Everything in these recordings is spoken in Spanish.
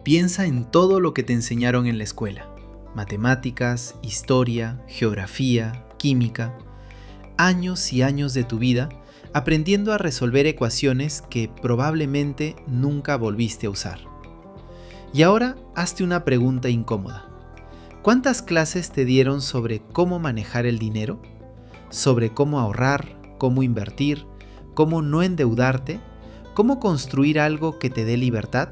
Piensa en todo lo que te enseñaron en la escuela. Matemáticas, historia, geografía, química. Años y años de tu vida aprendiendo a resolver ecuaciones que probablemente nunca volviste a usar. Y ahora hazte una pregunta incómoda. ¿Cuántas clases te dieron sobre cómo manejar el dinero? ¿Sobre cómo ahorrar, cómo invertir, cómo no endeudarte, cómo construir algo que te dé libertad?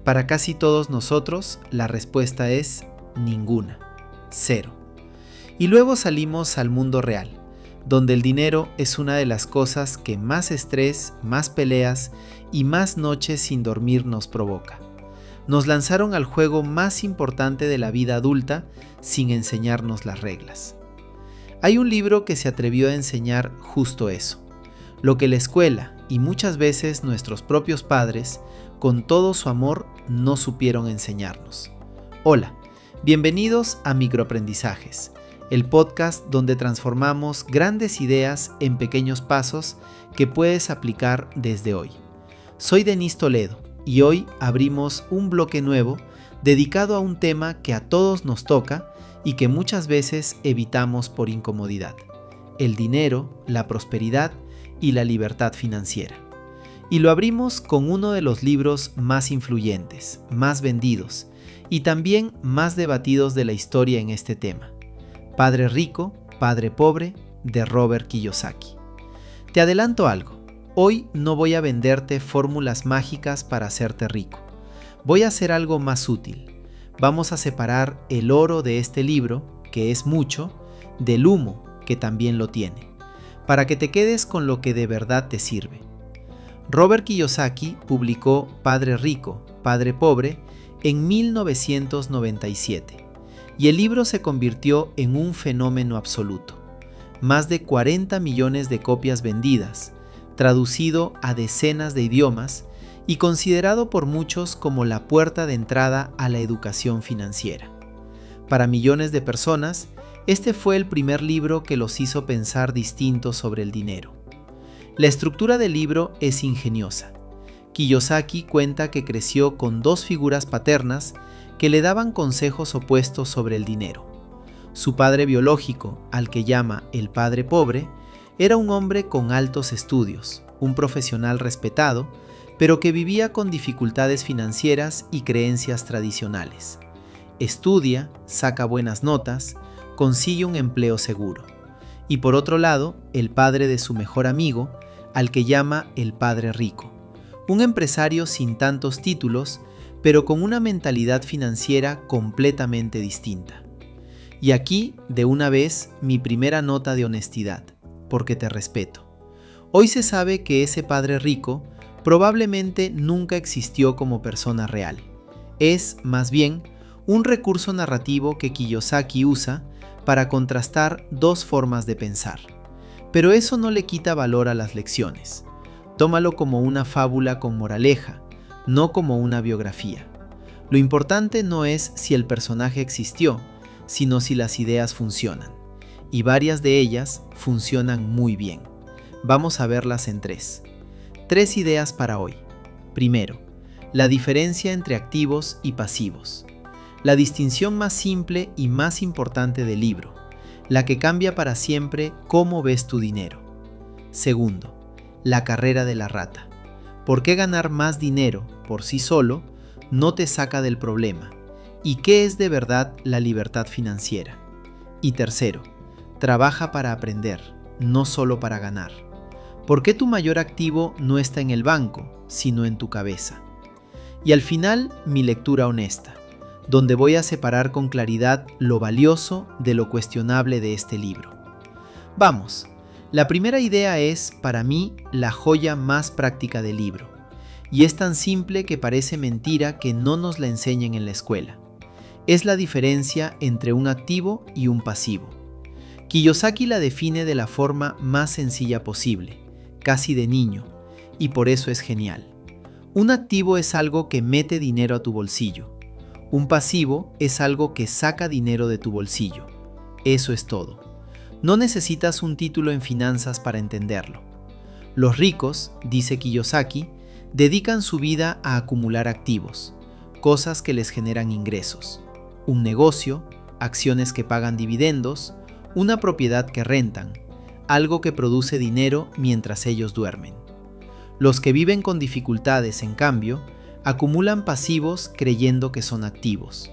Para casi todos nosotros, la respuesta es ninguna, cero. Y luego salimos al mundo real, donde el dinero es una de las cosas que más estrés, más peleas y más noches sin dormir nos provoca. Nos lanzaron al juego más importante de la vida adulta sin enseñarnos las reglas. Hay un libro que se atrevió a enseñar justo eso, lo que la escuela y muchas veces nuestros propios padres, con todo su amor, no supieron enseñarnos. Hola, bienvenidos a Microaprendizajes, el podcast donde transformamos grandes ideas en pequeños pasos que puedes aplicar desde hoy. Soy Denis Toledo y hoy abrimos un bloque nuevo dedicado a un tema que a todos nos toca y que muchas veces evitamos por incomodidad: el dinero, la prosperidad y la libertad financiera. Y lo abrimos con uno de los libros más influyentes, más vendidos y también más debatidos de la historia en este tema: Padre Rico, Padre Pobre, de Robert Kiyosaki. Te adelanto algo, hoy no voy a venderte fórmulas mágicas para hacerte rico. Voy a hacer algo más útil. Vamos a separar el oro de este libro, que es mucho, del humo, que también lo tiene, para que te quedes con lo que de verdad te sirve. Robert Kiyosaki publicó Padre Rico, Padre Pobre en 1997 y el libro se convirtió en un fenómeno absoluto. Más de 40 millones de copias vendidas, traducido a decenas de idiomas y considerado por muchos como la puerta de entrada a la educación financiera. Para millones de personas, este fue el primer libro que los hizo pensar distinto sobre el dinero. La estructura del libro es ingeniosa. Kiyosaki cuenta que creció con dos figuras paternas que le daban consejos opuestos sobre el dinero. Su padre biológico, al que llama el padre pobre, era un hombre con altos estudios, un profesional respetado, pero que vivía con dificultades financieras y creencias tradicionales. Estudia, saca buenas notas, consigue un empleo seguro. Y por otro lado, el padre de su mejor amigo, al que llama el Padre Rico, un empresario sin tantos títulos, pero con una mentalidad financiera completamente distinta. Y aquí, de una vez, mi primera nota de honestidad, porque te respeto. Hoy se sabe que ese Padre Rico probablemente nunca existió como persona real. Es, más bien, un recurso narrativo que Kiyosaki usa para contrastar dos formas de pensar. Pero eso no le quita valor a las lecciones. Tómalo como una fábula con moraleja, no como una biografía. Lo importante no es si el personaje existió, sino si las ideas funcionan. Y varias de ellas funcionan muy bien. Vamos a verlas en tres. Tres ideas para hoy. Primero, la diferencia entre activos y pasivos. La distinción más simple y más importante del libro, la que cambia para siempre cómo ves tu dinero. Segundo, la carrera de la rata. ¿Por qué ganar más dinero por sí solo no te saca del problema? ¿Y qué es de verdad la libertad financiera? Y tercero, trabaja para aprender, no solo para ganar. ¿Por qué tu mayor activo no está en el banco, sino en tu cabeza? Y al final, mi lectura honesta, donde voy a separar con claridad lo valioso de lo cuestionable de este libro. Vamos, la primera idea es, para mí, la joya más práctica del libro, y es tan simple que parece mentira que no nos la enseñen en la escuela. Es la diferencia entre un activo y un pasivo. Kiyosaki la define de la forma más sencilla posible, casi de niño, y por eso es genial. Un activo es algo que mete dinero a tu bolsillo. Un pasivo es algo que saca dinero de tu bolsillo. Eso es todo. No necesitas un título en finanzas para entenderlo. Los ricos, dice Kiyosaki, dedican su vida a acumular activos. cosas que les generan ingresos, un negocio, acciones que pagan dividendos, una propiedad que rentan, algo que produce dinero mientras ellos duermen. Los que viven con dificultades, en cambio, acumulan pasivos creyendo que son activos.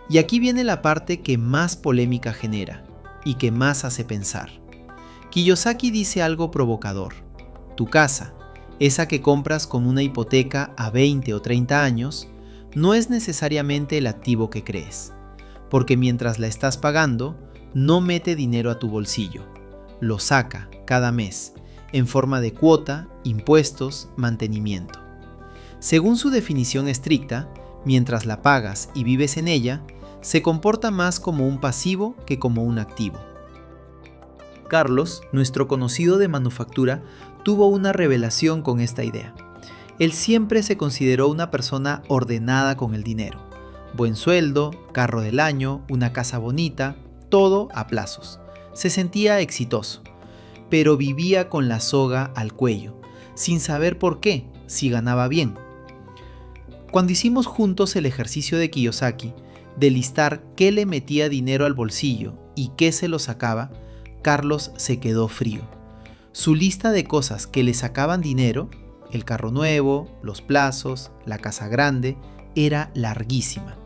Y aquí viene la parte que más polémica genera y que más hace pensar. Kiyosaki dice algo provocador. Tu casa, esa que compras con una hipoteca a 20 o 30 años, no es necesariamente el activo que crees, porque mientras la estás pagando, no mete dinero a tu bolsillo, lo saca cada mes, en forma de cuota, impuestos, mantenimiento. Según su definición estricta, mientras la pagas y vives en ella, se comporta más como un pasivo que como un activo. Carlos, nuestro conocido de manufactura, tuvo una revelación con esta idea. Él siempre se consideró una persona ordenada con el dinero. Buen sueldo, carro del año, una casa bonita, todo a plazos. Se sentía exitoso, pero vivía con la soga al cuello, sin saber por qué, si ganaba bien. Cuando hicimos juntos el ejercicio de Kiyosaki, de listar qué le metía dinero al bolsillo y qué se lo sacaba, Carlos se quedó frío. Su lista de cosas que le sacaban dinero, el carro nuevo, los plazos, la casa grande, era larguísima.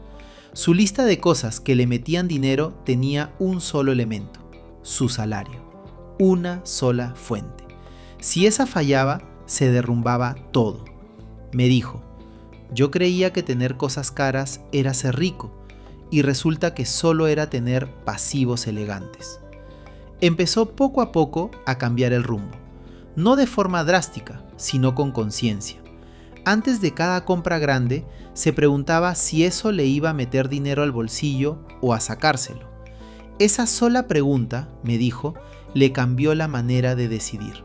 Su lista de cosas que le metían dinero tenía un solo elemento, su salario, una sola fuente. Si esa fallaba, se derrumbaba todo. Me dijo, yo creía que tener cosas caras era ser rico, y resulta que solo era tener pasivos elegantes. Empezó poco a poco a cambiar el rumbo, no de forma drástica, sino con conciencia. Antes de cada compra grande, se preguntaba si eso le iba a meter dinero al bolsillo o a sacárselo. Esa sola pregunta, me dijo, le cambió la manera de decidir.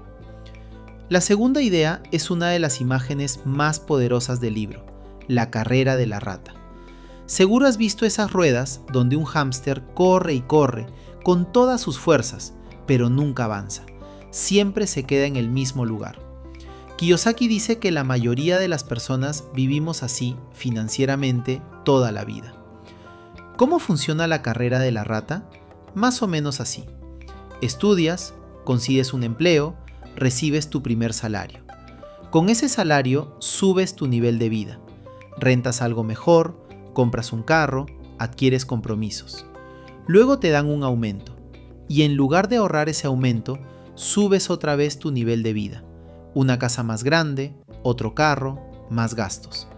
La segunda idea es una de las imágenes más poderosas del libro, la carrera de la rata. Seguro has visto esas ruedas donde un hámster corre y corre con todas sus fuerzas, pero nunca avanza. Siempre se queda en el mismo lugar. Kiyosaki dice que la mayoría de las personas vivimos así financieramente toda la vida. ¿Cómo funciona la carrera de la rata? Más o menos así. Estudias, consigues un empleo, recibes tu primer salario. Con ese salario subes tu nivel de vida. Rentas algo mejor, compras un carro, adquieres compromisos. Luego te dan un aumento. Y en lugar de ahorrar ese aumento, subes otra vez tu nivel de vida. Una casa más grande, otro carro, más gastos.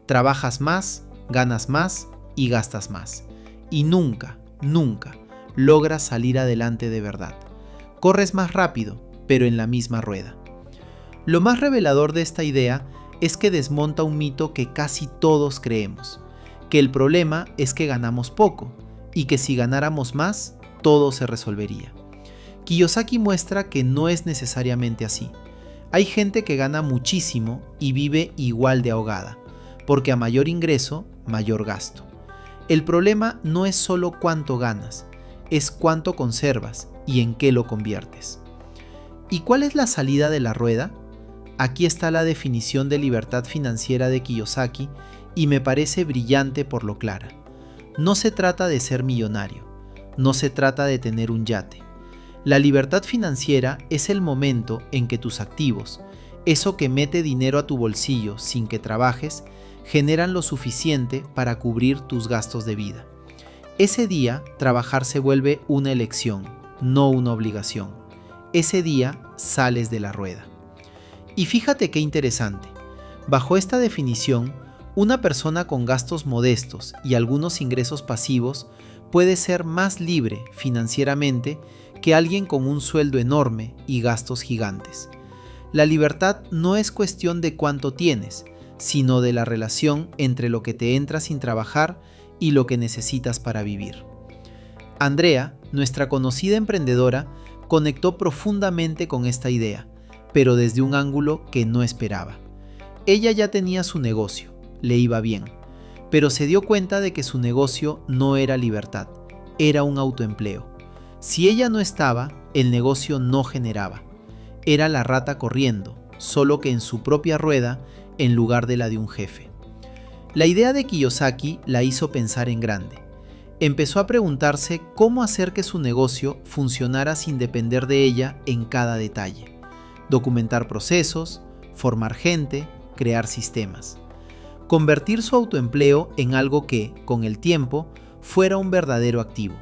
Trabajas más, ganas más y gastas más. Y nunca logras salir adelante de verdad. Corres más rápido, pero en la misma rueda. Lo más revelador de esta idea es que desmonta un mito que casi todos creemos, que el problema es que ganamos poco y que si ganáramos más, todo se resolvería. Kiyosaki muestra que no es necesariamente así. Hay gente que gana muchísimo y vive igual de ahogada, porque a mayor ingreso, mayor gasto. El problema no es solo cuánto ganas, es cuánto conservas y en qué lo conviertes. ¿Y cuál es la salida de la rueda? Aquí está la definición de libertad financiera de Kiyosaki y me parece brillante por lo clara. No se trata de ser millonario, no se trata de tener un yate. La libertad financiera es el momento en que tus activos, eso que mete dinero a tu bolsillo sin que trabajes, generan lo suficiente para cubrir tus gastos de vida. Ese día, trabajar se vuelve una elección, no una obligación. Ese día sales de la rueda. Y fíjate qué interesante. Bajo esta definición, una persona con gastos modestos y algunos ingresos pasivos puede ser más libre financieramente que alguien con un sueldo enorme y gastos gigantes. La libertad no es cuestión de cuánto tienes, sino de la relación entre lo que te entra sin trabajar y lo que necesitas para vivir. Andrea, nuestra conocida emprendedora, conectó profundamente con esta idea, pero desde un ángulo que no esperaba. Ella ya tenía su negocio, le iba bien, pero se dio cuenta de que su negocio no era libertad, era un autoempleo. Si ella no estaba, el negocio no generaba. Era la rata corriendo, solo que en su propia rueda en lugar de la de un jefe. La idea de Kiyosaki la hizo pensar en grande. Empezó a preguntarse cómo hacer que su negocio funcionara sin depender de ella en cada detalle. Documentar procesos, formar gente, crear sistemas. Convertir su autoempleo en algo que, con el tiempo, fuera un verdadero activo.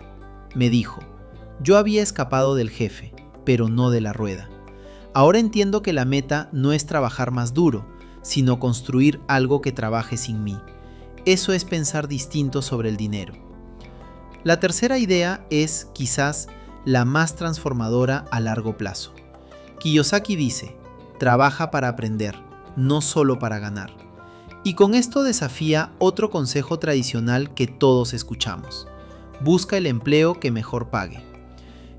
Me dijo, yo había escapado del jefe, pero no de la rueda. Ahora entiendo que la meta no es trabajar más duro, sino construir algo que trabaje sin mí. Eso es pensar distinto sobre el dinero. La tercera idea es, quizás, la más transformadora a largo plazo. Kiyosaki dice, trabaja para aprender, no solo para ganar. Y con esto desafía otro consejo tradicional que todos escuchamos. Busca el empleo que mejor pague.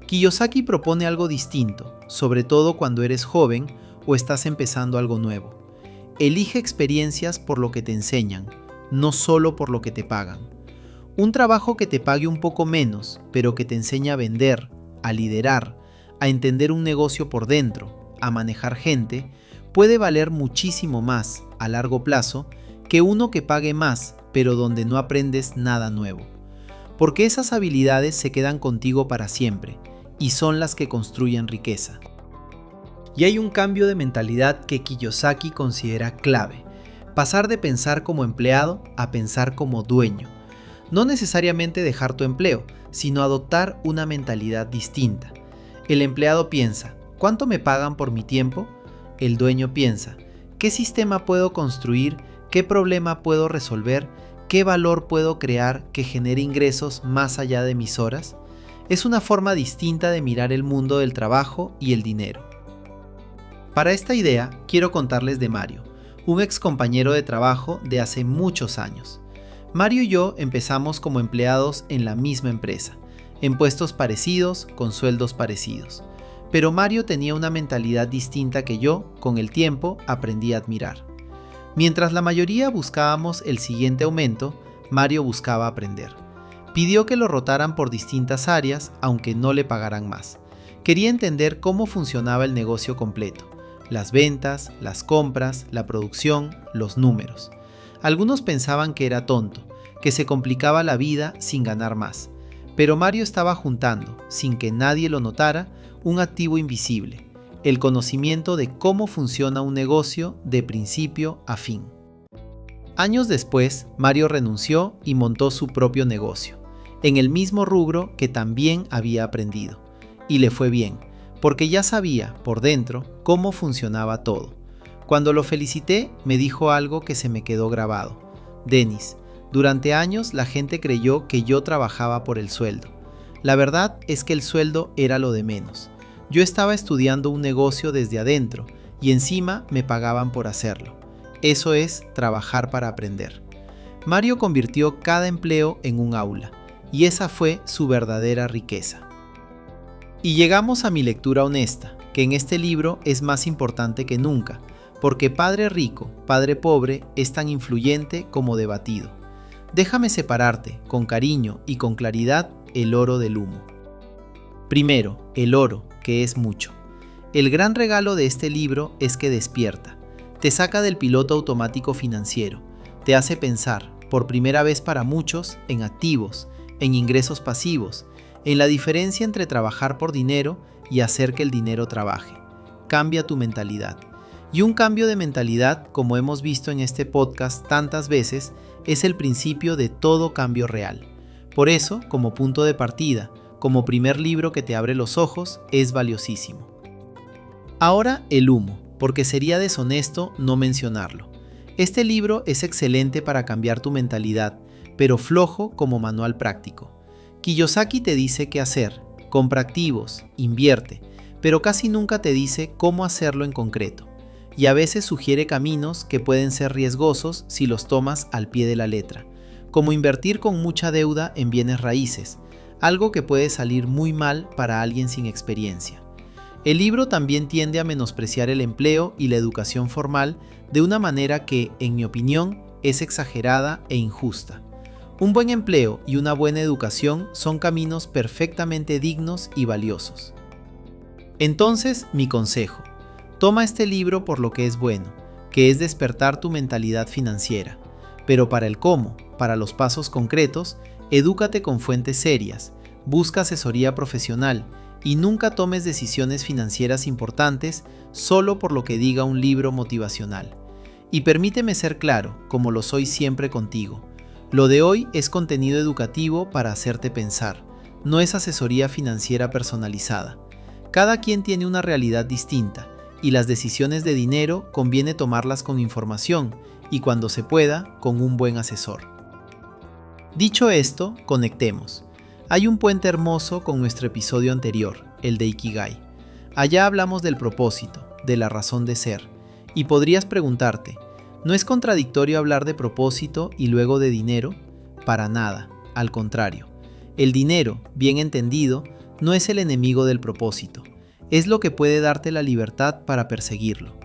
Kiyosaki propone algo distinto, sobre todo cuando eres joven o estás empezando algo nuevo. Elige experiencias por lo que te enseñan, no solo por lo que te pagan. Un trabajo que te pague un poco menos, pero que te enseñe a vender, a liderar, a entender un negocio por dentro, a manejar gente, puede valer muchísimo más a largo plazo que uno que pague más, pero donde no aprendes nada nuevo. Porque esas habilidades se quedan contigo para siempre y son las que construyen riqueza. Y hay un cambio de mentalidad que Kiyosaki considera clave: pasar de pensar como empleado a pensar como dueño. No necesariamente dejar tu empleo, sino adoptar una mentalidad distinta. El empleado piensa, ¿cuánto me pagan por mi tiempo? El dueño piensa, ¿qué sistema puedo construir? ¿Qué problema puedo resolver? ¿Qué valor puedo crear que genere ingresos más allá de mis horas? Es una forma distinta de mirar el mundo del trabajo y el dinero. Para esta idea, quiero contarles de Mario, un ex compañero de trabajo de hace muchos años. Mario y yo empezamos como empleados en la misma empresa, en puestos parecidos, con sueldos parecidos. Pero Mario tenía una mentalidad distinta que yo, con el tiempo, aprendí a admirar. Mientras la mayoría buscábamos el siguiente aumento, Mario buscaba aprender. Pidió que lo rotaran por distintas áreas, aunque no le pagaran más. Quería entender cómo funcionaba el negocio completo: las ventas, las compras, la producción, los números. Algunos pensaban que era tonto, que se complicaba la vida sin ganar más. Pero Mario estaba juntando, sin que nadie lo notara, un activo invisible: el conocimiento de cómo funciona un negocio de principio a fin. Años después, Mario renunció y montó su propio negocio, en el mismo rubro que también había aprendido. Y le fue bien, porque ya sabía, por dentro, cómo funcionaba todo. Cuando lo felicité, me dijo algo que se me quedó grabado. Denis, durante años la gente creyó que yo trabajaba por el sueldo. La verdad es que el sueldo era lo de menos. Yo estaba estudiando un negocio desde adentro y encima me pagaban por hacerlo. Eso es trabajar para aprender. Mario convirtió cada empleo en un aula, y esa fue su verdadera riqueza. Y llegamos a mi lectura honesta, que en este libro es más importante que nunca, porque Padre Rico, Padre Pobre es tan influyente como debatido. Déjame separarte, con cariño y con claridad, el oro del humo. Primero, el oro, que es mucho. El gran regalo de este libro es que despierta, te saca del piloto automático financiero, te hace pensar, por primera vez para muchos, en activos, en ingresos pasivos, en la diferencia entre trabajar por dinero y hacer que el dinero trabaje. Cambia tu mentalidad. Y un cambio de mentalidad, como hemos visto en este podcast tantas veces, es el principio de todo cambio real. Por eso, como punto de partida, como primer libro que te abre los ojos, es valiosísimo. Ahora el humo, porque sería deshonesto no mencionarlo. Este libro es excelente para cambiar tu mentalidad, pero flojo como manual práctico. Kiyosaki te dice qué hacer, compra activos, invierte, pero casi nunca te dice cómo hacerlo en concreto. Y a veces sugiere caminos que pueden ser riesgosos si los tomas al pie de la letra, como invertir con mucha deuda en bienes raíces, algo que puede salir muy mal para alguien sin experiencia. El libro también tiende a menospreciar el empleo y la educación formal de una manera que, en mi opinión, es exagerada e injusta. Un buen empleo y una buena educación son caminos perfectamente dignos y valiosos. Entonces, mi consejo: toma este libro por lo que es bueno, que es despertar tu mentalidad financiera. Pero para el cómo, para los pasos concretos, edúcate con fuentes serias, busca asesoría profesional y nunca tomes decisiones financieras importantes solo por lo que diga un libro motivacional. Y permíteme ser claro, como lo soy siempre contigo. Lo de hoy es contenido educativo para hacerte pensar, no es asesoría financiera personalizada. Cada quien tiene una realidad distinta y las decisiones de dinero conviene tomarlas con información y cuando se pueda, con un buen asesor. Dicho esto, conectemos. Hay un puente hermoso con nuestro episodio anterior, el de Ikigai. Allá hablamos del propósito, de la razón de ser, y podrías preguntarte, ¿no es contradictorio hablar de propósito y luego de dinero? Para nada, al contrario. El dinero, bien entendido, no es el enemigo del propósito, es lo que puede darte la libertad para perseguirlo.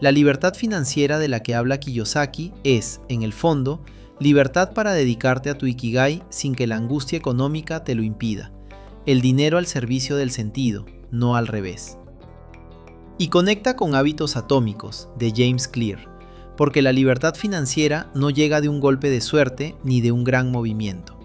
La libertad financiera de la que habla Kiyosaki es, en el fondo, libertad para dedicarte a tu Ikigai sin que la angustia económica te lo impida. El dinero al servicio del sentido, no al revés. Y conecta con Hábitos Atómicos, de James Clear, porque la libertad financiera no llega de un golpe de suerte ni de un gran movimiento.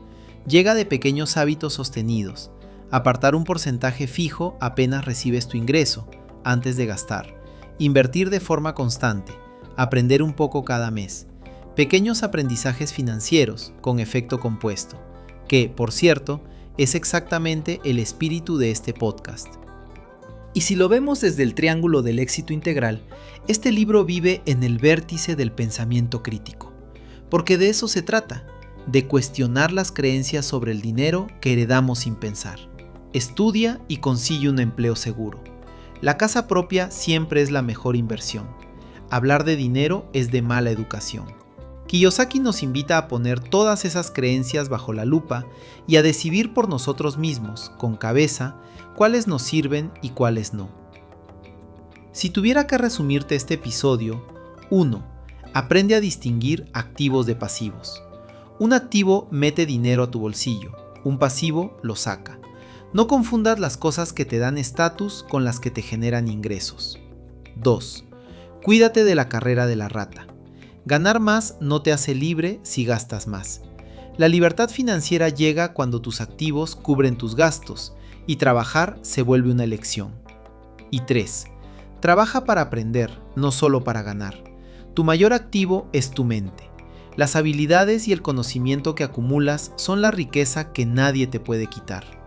Llega de pequeños hábitos sostenidos. Apartar un porcentaje fijo apenas recibes tu ingreso, antes de gastar. Invertir de forma constante. Aprender un poco cada mes. Pequeños aprendizajes financieros con efecto compuesto, que, por cierto, es exactamente el espíritu de este podcast. Y si lo vemos desde el triángulo del éxito integral, este libro vive en el vértice del pensamiento crítico, porque de eso se trata, de cuestionar las creencias sobre el dinero que heredamos sin pensar. Estudia y consigue un empleo seguro. La casa propia siempre es la mejor inversión. Hablar de dinero es de mala educación. Kiyosaki nos invita a poner todas esas creencias bajo la lupa y a decidir por nosotros mismos, con cabeza, cuáles nos sirven y cuáles no. Si tuviera que resumirte este episodio, 1. Aprende a distinguir activos de pasivos. Un activo mete dinero a tu bolsillo, un pasivo lo saca. No confundas las cosas que te dan estatus con las que te generan ingresos. 2. Cuídate de la carrera de la rata. Ganar más no te hace libre si gastas más. La libertad financiera llega cuando tus activos cubren tus gastos y trabajar se vuelve una elección. Y 3. Trabaja para aprender, no solo para ganar. Tu mayor activo es tu mente. Las habilidades y el conocimiento que acumulas son la riqueza que nadie te puede quitar.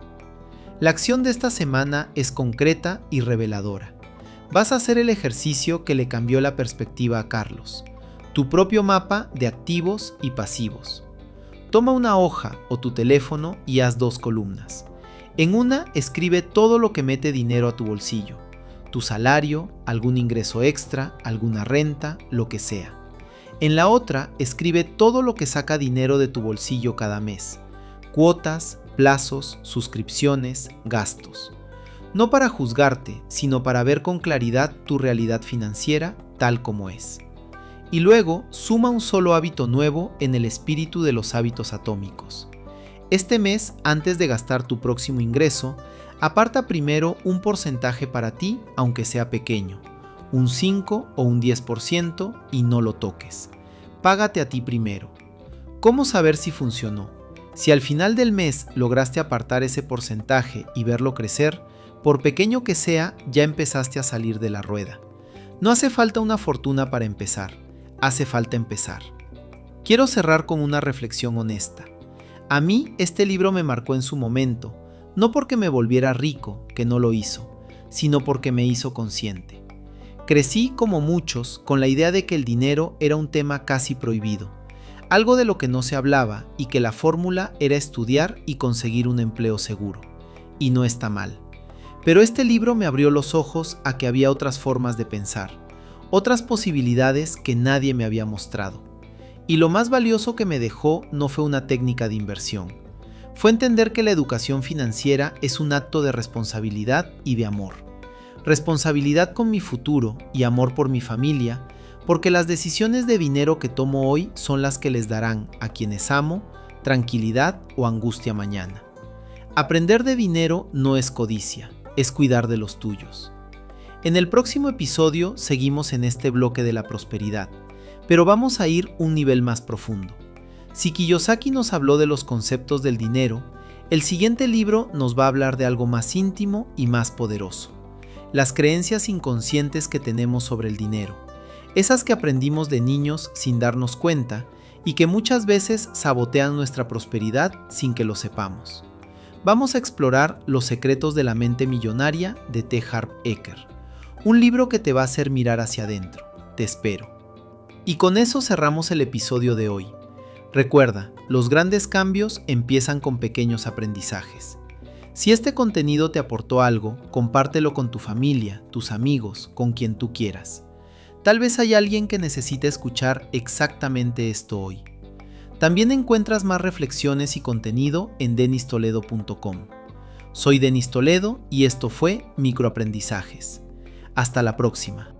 La acción de esta semana es concreta y reveladora. Vas a hacer el ejercicio que le cambió la perspectiva a Carlos. Tu propio mapa de activos y pasivos. Toma una hoja o tu teléfono y haz 2 columnas. En una escribe todo lo que mete dinero a tu bolsillo. Tu salario, algún ingreso extra, alguna renta, lo que sea. En la otra escribe todo lo que saca dinero de tu bolsillo cada mes. Cuotas, plazos, suscripciones, gastos. No para juzgarte, sino para ver con claridad tu realidad financiera tal como es. Y luego suma un solo hábito nuevo en el espíritu de los hábitos atómicos. Este mes, antes de gastar tu próximo ingreso, aparta primero un porcentaje para ti, aunque sea pequeño, un 5 o un 10% y no lo toques. Págate a ti primero. ¿Cómo saber si funcionó? Si al final del mes lograste apartar ese porcentaje y verlo crecer, por pequeño que sea, ya empezaste a salir de la rueda. No hace falta una fortuna para empezar. Hace falta empezar. Quiero cerrar con una reflexión honesta. A mí este libro me marcó en su momento, no porque me volviera rico, que no lo hizo, sino porque me hizo consciente. Crecí, como muchos, con la idea de que el dinero era un tema casi prohibido, algo de lo que no se hablaba y que la fórmula era estudiar y conseguir un empleo seguro. Y no está mal. Pero este libro me abrió los ojos a que había otras formas de pensar. Otras posibilidades que nadie me había mostrado. Y lo más valioso que me dejó no fue una técnica de inversión. Fue entender que la educación financiera es un acto de responsabilidad y de amor. Responsabilidad con mi futuro y amor por mi familia, porque las decisiones de dinero que tomo hoy son las que les darán a quienes amo tranquilidad o angustia mañana. Aprender de dinero no es codicia, es cuidar de los tuyos. En el próximo episodio seguimos en este bloque de la prosperidad. pero vamos a ir un nivel más profundo. Si Kiyosaki nos habló de los conceptos del dinero, el siguiente libro nos va a hablar de algo más íntimo y más poderoso: las creencias inconscientes que tenemos sobre el dinero, esas que aprendimos de niños sin darnos cuenta y que muchas veces sabotean nuestra prosperidad sin que lo sepamos. Vamos a explorar Los secretos de la mente millonaria de T. Harv Eker, un libro que te va a hacer mirar hacia adentro. Te espero. Y con eso cerramos el episodio de hoy. Recuerda, los grandes cambios empiezan con pequeños aprendizajes. Si este contenido te aportó algo, compártelo con tu familia, tus amigos, con quien tú quieras. Tal vez hay alguien que necesite escuchar exactamente esto hoy. También encuentras más reflexiones y contenido en denistoledo.com. Soy Denis Toledo y esto fue Microaprendizajes. Hasta la próxima.